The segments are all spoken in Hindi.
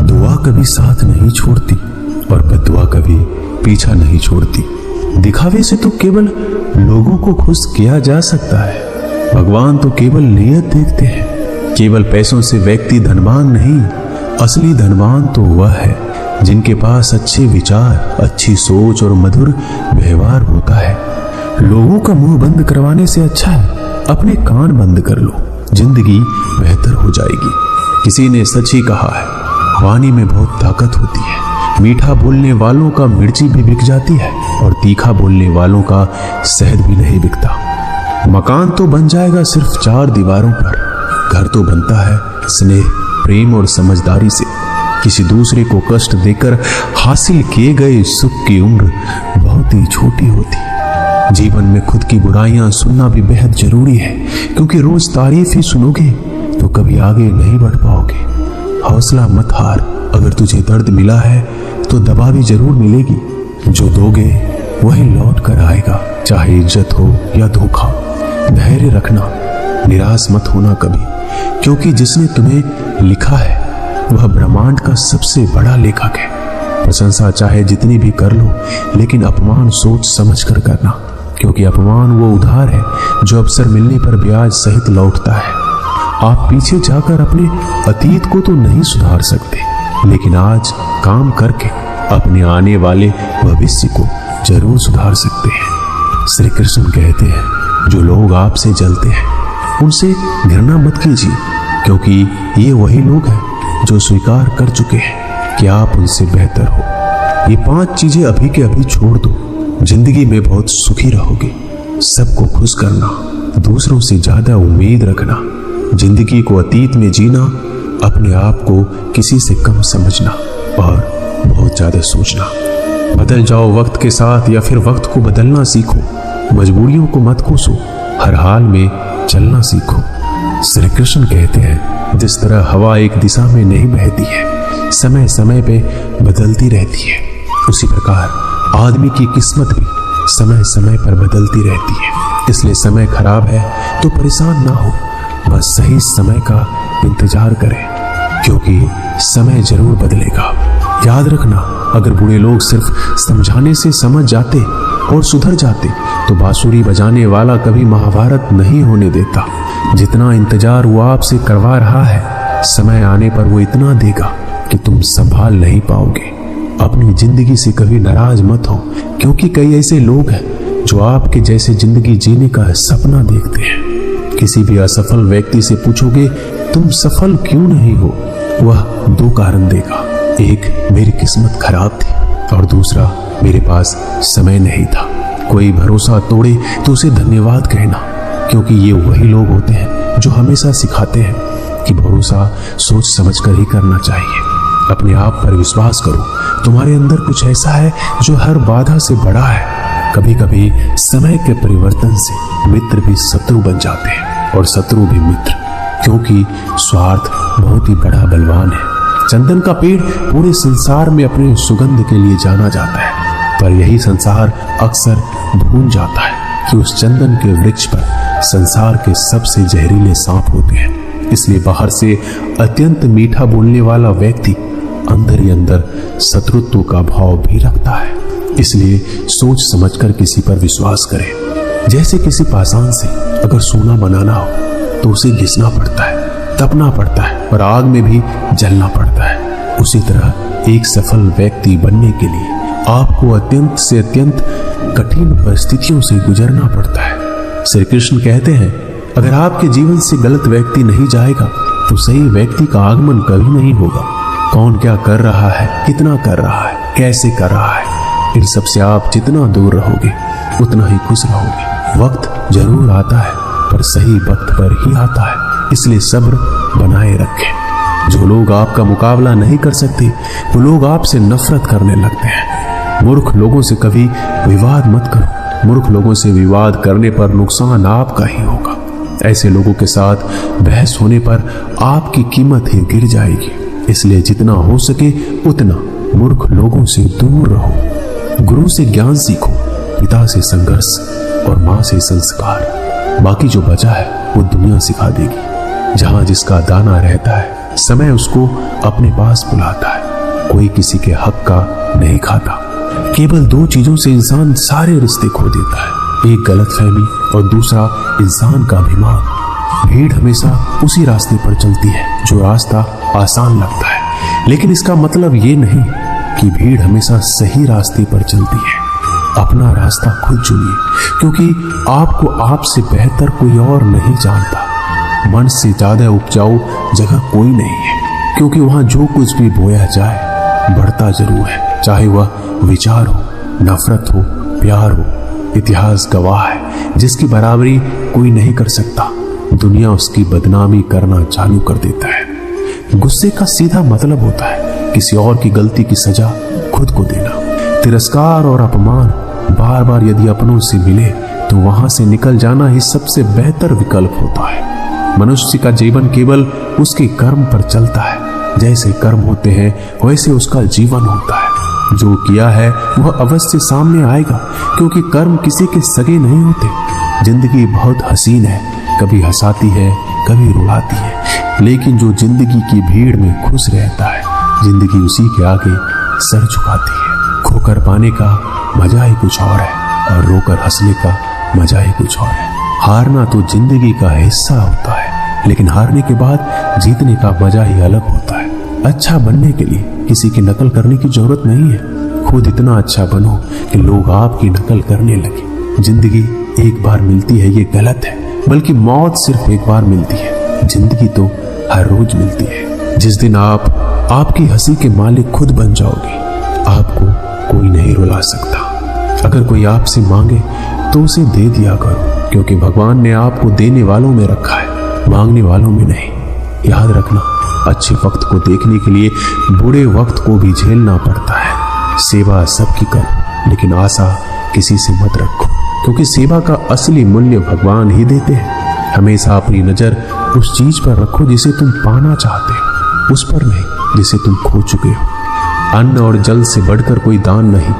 दुआ कभी साथ नहीं छोड़ती और बद्दुआ कभी पीछा नहीं छोड़ती। दिखावे से तो केवल लोगों को खुश किया जा सकता है, भगवान तो केवल नियत देखते हैं। केवल पैसों से व्यक्ति धनवान नहीं, असली धनवान तो वह है जिनके पास अच्छे विचार, अच्छी सोच और मधुर व्यवहार होता है। लोगों का मुंह बंद करवाने से अच्छा है अपने कान बंद कर लो, जिंदगी बेहतर हो जाएगी। किसी ने सच ही कहा है, वाणी में बहुत ताकत होती है। मीठा बोलने वालों का मिर्ची भी बिक जाती है और तीखा बोलने वालों का शहद भी नहीं बिकता। मकान तो बन जाएगा सिर्फ 4 दीवारों पर, घर तो बनता है स्नेह, प्रेम और समझदारी से। किसी दूसरे को कष्ट देकर हासिल किए गए सुख की उम्र बहुत ही छोटी होती है। जीवन में खुद की बुराइयां सुनना भी बेहद जरूरी है, क्योंकि रोज तारीफ ही सुनोगे तो कभी आगे नहीं बढ़ पाओगे। हौसला मत हार, अगर तुझे दर्द मिला है तो दवा भी जरूर मिलेगी। जो दोगे वही लौट कर आएगा, चाहे इज्जत हो या धोखा। धैर्य रखना, निराश मत होना कभी, क्योंकि जिसने तुम्हें लिखा है वह ब्रह्मांड का सबसे बड़ा लेखक है। प्रशंसा चाहे जितनी भी कर लो, लेकिन अपमान सोच समझ कर करना, क्योंकि अपमान वो उधार है जो अवसर मिलने पर ब्याज सहित लौटता है। आप पीछे जाकर अपने अतीत को तो नहीं सुधार सकते, लेकिन आज काम करके अपने आने वाले भविष्य को जरूर सुधार सकते हैं। श्री कृष्ण कहते हैं, जो लोग आपसे जलते हैं उनसे घृणा मत कीजिए, क्योंकि ये वही लोग हैं जो स्वीकार कर चुके हैं कि आप उनसे बेहतर हो। ये 5 चीजें अभी के अभी छोड़ दो, जिंदगी में बहुत सुखी रहोगे। सबको खुश करना, दूसरों से ज्यादा उम्मीद रखना, जिंदगी को अतीत में जीना, अपने आप को किसी से कम समझना और बहुत ज्यादा सोचना। बदल जाओ वक्त के साथ या फिर वक्त को बदलना सीखो। मजबूरियों को मत कोसो, हर हाल में चलना सीखो। श्री कृष्ण कहते हैं, जिस तरह हवा एक दिशा में नहीं बहती है, समय समय पे बदलती रहती है, उसी प्रकार आदमी की किस्मत भी समय समय पर बदलती रहती है। इसलिए समय खराब है तो परेशान ना हो, बस सही समय का इंतजार करें, क्योंकि समय जरूर बदलेगा। याद रखना, अगर बुरे लोग सिर्फ समझाने से समझ जाते और सुधर जाते तो बांसुरी बजाने वाला कभी महाभारत नहीं होने देता। जितना इंतजार वो आपसे करवा रहा है, समय आने पर वो इतना देगा कि तुम संभाल नहीं पाओगे। अपनी जिंदगी से कभी नाराज मत हो, क्योंकि कई ऐसे लोग हैं जो आपके जैसे जिंदगी जीने का सपना देखते हैं। किसी भी असफल व्यक्ति से पूछोगे तुम सफल क्यों नहीं हो, वह 2 कारण देगा। एक, मेरी किस्मत खराब थी, और दूसरा, मेरे पास समय नहीं था। कोई भरोसा तोड़े तो उसे धन्यवाद कहना, क्योंकि ये वही लोग होते हैं जो हमेशा सिखाते हैं कि भरोसा सोच समझकर ही करना चाहिए। अपने आप पर विश्वास करो, तुम्हारे अंदर कुछ ऐसा है जो हर बाधा से बड़ा है। कभी कभी समय के परिवर्तन से मित्र भी शत्रु बन जाते हैं और शत्रु भी मित्र, क्योंकि स्वार्थ बहुत ही बड़ा बलवान है। चंदन का पेड़ पूरे संसार में अपने सुगंध के लिए जाना जाता है, पर यही संसार अक्सर भूल जाता है कि उस चंदन के वृक्ष पर संसार के सबसे जहरीले सांप होते हैं। इसलिए बाहर से अत्यंत मीठा बोलने वाला व्यक्ति अंदर ही अंदर शत्रुत्व का भाव भी रखता है। इसलिए सोच समझकर किसी पर विश्वास करें। जैसे किसी पाषाण से अगर सोना बनाना हो तो उसे घिसना पड़ता है, तपना पड़ता है और आग में भी जलना पड़ता है। उसी तरह एक सफल व्यक्ति बनने के लिए आपको अत्यंत से अत्यंत कठिन परिस्थितियों से गुजरना पड़ता है। श्री कृष्ण कहते हैं, अगर आपके जीवन से गलत व्यक्ति नहीं जाएगा तो सही व्यक्ति का आगमन कभी नहीं होगा। कौन क्या कर रहा है, कितना कर रहा है, कैसे कर रहा है, इन सबसे आप जितना दूर रहोगे उतना ही खुश रहोगे। वक्त जरूर आता है, पर सही वक्त पर ही आता है, इसलिए सब्र बनाए रखें। जो लोग आपका मुकाबला नहीं कर सकते वो लोग आपसे नफरत करने लगते हैं। मूर्ख लोगों से कभी विवाद मत करो, मूर्ख लोगों से विवाद करने पर नुकसान आपका ही होगा। ऐसे लोगों के साथ बहस होने पर आपकी कीमत ही गिर जाएगी। इसलिए जितना हो सके उतना मूर्ख लोगों से दूर रहो। गुरु से ज्ञान सीखो, पिता से संघर्ष और माँ से संस्कार। बाकी जो बचा है वो दुनिया सिखा देगी। जहां जिसका दाना रहता है, समय उसको अपने पास बुलाता है। कोई किसी के हक का नहीं खाता। केवल दो चीजों से इंसान सारे रिश्ते खो देता है, एक गलतफहमी और दूसरा इंसान का अभिमान। भीड़ हमेशा उसी रास्ते पर चलती है जो रास्ता आसान लगता है, लेकिन इसका मतलब ये नहीं कि भीड़ हमेशा सही रास्ते पर चलती है। अपना रास्ता खुद चुनिए, क्योंकि आपको आपसे बेहतर कोई और नहीं जानता। मन से ज्यादा उपजाऊ जगह कोई नहीं है, क्योंकि वहां जो कुछ भी बोया जाए बढ़ता जरूर है, चाहे वह विचार हो, नफरत हो, प्यार हो। इतिहास गवाह है, जिसकी बराबरी कोई नहीं कर सकता, दुनिया उसकी बदनामी करना चालू कर देता है। गुस्से का सीधा मतलब होता है किसी और की गलती की सजा खुद को देना। तिरस्कार और अपमान बार बार यदि अपनों से मिले तो वहां से निकल जाना ही सबसे बेहतर विकल्प होता है। मनुष्य का जीवन केवल उसके कर्म पर चलता है। जैसे कर्म होते हैं वैसे उसका जीवन होता है। जो किया है वह अवश्य सामने आएगा, क्योंकि कर्म किसी के सगे नहीं होते। जिंदगी बहुत हसीन है, कभी हंसाती है, कभी रुलाती है, लेकिन जो जिंदगी की भीड़ में खुश रहता है, जिंदगी उसी के आगे सर झुकाती है। खोकर पाने का मजा ही कुछ और है और रोकर हंसने का मजा ही कुछ और है। हारना तो जिंदगी का हिस्सा होता है, लेकिन हारने के बाद जीतने का मजा ही अलग होता है। अच्छा बनने के लिए किसी की नकल करने की जरूरत नहीं है। खुद इतना अच्छा बनो कि लोग आपकी नकल करने लगे। जिंदगी एक बार मिलती है ये गलत है, बल्कि मौत सिर्फ एक बार मिलती है। जिंदगी तो हर रोज मिलती है। जिस दिन आप आपकी हंसी के मालिक खुद बन जाओगे, आपको कोई नहीं रुला सकता। अगर कोई आपसे मांगे तो उसे दे दिया करो, क्योंकि भगवान ने आपको देने वालों में रखा है, मांगने वालों में नहीं। याद रखना, अच्छे वक्त को देखने के लिए बुरे वक्त को भी झेलना पड़ता है। सेवा सबकी करो, लेकिन आशा किसी से मत रखो, क्योंकि सेवा का असली मूल्य भगवान ही देते हैं। हमेशा अपनी नजर उस चीज पर रखो जिसे तुम पाना चाहते हो, उस पर नहीं जिसे तुम खो चुके हो। अन्न और जल से बढ़कर कोई दान नहीं,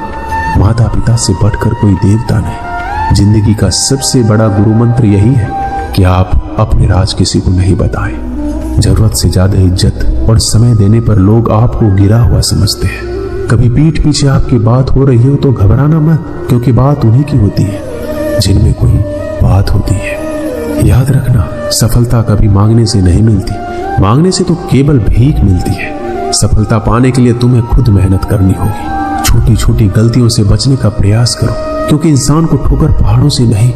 माता पिता से बढ़कर कोई देवता नहीं। जिंदगी का सबसे बड़ा गुरु मंत्र यही है कि आप अपने राज किसी को नहीं बताएं। जरूरत से ज्यादा इज्जत और समय देने पर लोग आपको गिरा हुआ समझते हैं। कभी पीठ पीछे आपकी बात हो रही हो तो घबराना मत, क्योंकि बात उन्हीं की होती है जिनमें कोई बात होती है। याद रखना, सफलता कभी मांगने से नहीं मिलती, मांगने से तो केवल भीख मिलती है। सफलता पाने के लिए तुम्हें खुद मेहनत करनी होगी। छोटी छोटी गलतियों से बचने का प्रयास करो, क्योंकि इंसान को ठोकर पहाड़ों से नहीं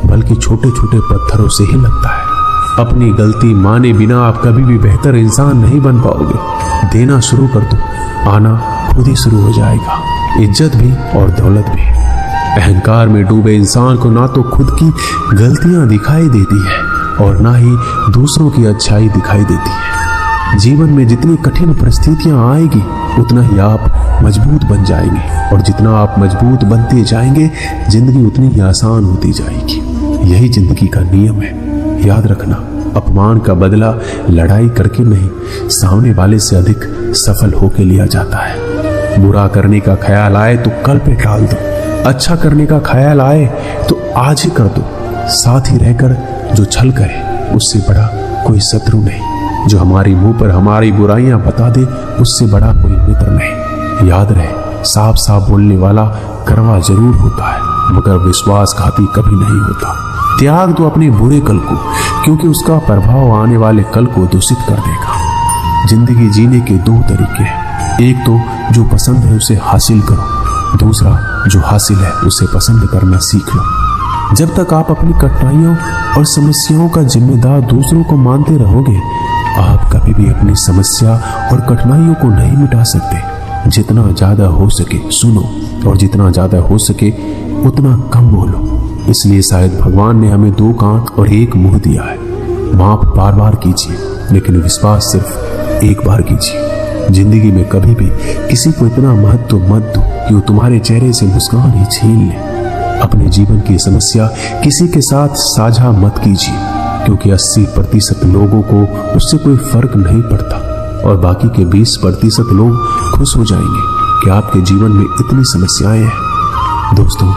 बल्कि छोटे छोटे पत्थरों से ही लगता है। अपनी गलती माने बिना आप कभी भी बेहतर इंसान नहीं बन पाओगे। देना शुरू कर दो, आना खुद ही शुरू हो जाएगा, इज्जत भी और दौलत भी। अहंकार में डूबे इंसान को ना तो खुद की गलतियां दिखाई देती है और ना ही दूसरों की अच्छाई दिखाई देती है। जीवन में जितनी कठिन परिस्थितियां आएगी उतना ही आप मजबूत बन जाएंगे, और जितना आप मजबूत बनते जाएंगे जिंदगी उतनी ही आसान होती जाएगी। यही जिंदगी का नियम है। याद रखना, अपमान का बदला लड़ाई करके नहीं, सामने वाले से अधिक सफल होके लिया जाता है। बुरा करने का ख्याल आए तो कल पे टाल दो, अच्छा करने का ख्याल आए तो आज ही कर दो। साथ ही रहकर जो छल करे उससे बड़ा कोई शत्रु नहीं। जो हमारी मुंह पर हमारी बुराइयां बता दे उससे बड़ा कोई मित्र नहीं। याद रहे, साफ साफ बोलने वाला कड़वा जरूर होता है, मगर विश्वासघाती कभी नहीं होता। त्याग दो अपने बुरे कल को, क्योंकि उसका प्रभाव आने वाले कल को दूषित कर देगा। जिंदगी जीने के दो तरीके हैं, एक तो जो पसंद है उसे हासिल करो, दूसरा जो हासिल है उसे पसंद करना सीख लो। जब तक आप अपनी कठिनाइयों और समस्याओं का जिम्मेदार दूसरों को मानते रहोगे, आप कभी भी अपनी समस्या और कठिनाइयों को नहीं मिटा सकते। जितना ज्यादा हो सके सुनो, और जितना ज्यादा हो सके उतना कम बोलो। इसलिए शायद भगवान ने हमें दो कान और एक मुंह दिया है। माफ बार बार कीजिए, लेकिन विश्वास सिर्फ एक बार कीजिए। जिंदगी में कभी भी किसी को इतना महत्व मत दो कि वो तुम्हारे चेहरे से मुस्कान ही छीन ले। अपने जीवन की समस्या किसी के साथ साझा मत कीजिए, क्योंकि 80% लोगों को उससे कोई फर्क नहीं पड़ता, और बाकी के 20% लोग खुश हो जाएंगे कि आपके जीवन में इतनी समस्याएं हैं। दोस्तों,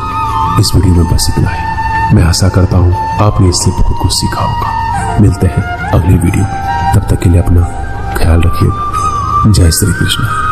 इस वीडियो में बस इतना है। मैं आशा करता हूं आपने इससे बहुत कुछ सीखा होगा। मिलते हैं अगली वीडियो। तब तक के लिए अपना ख्याल रखिएगा। जय श्री कृष्ण।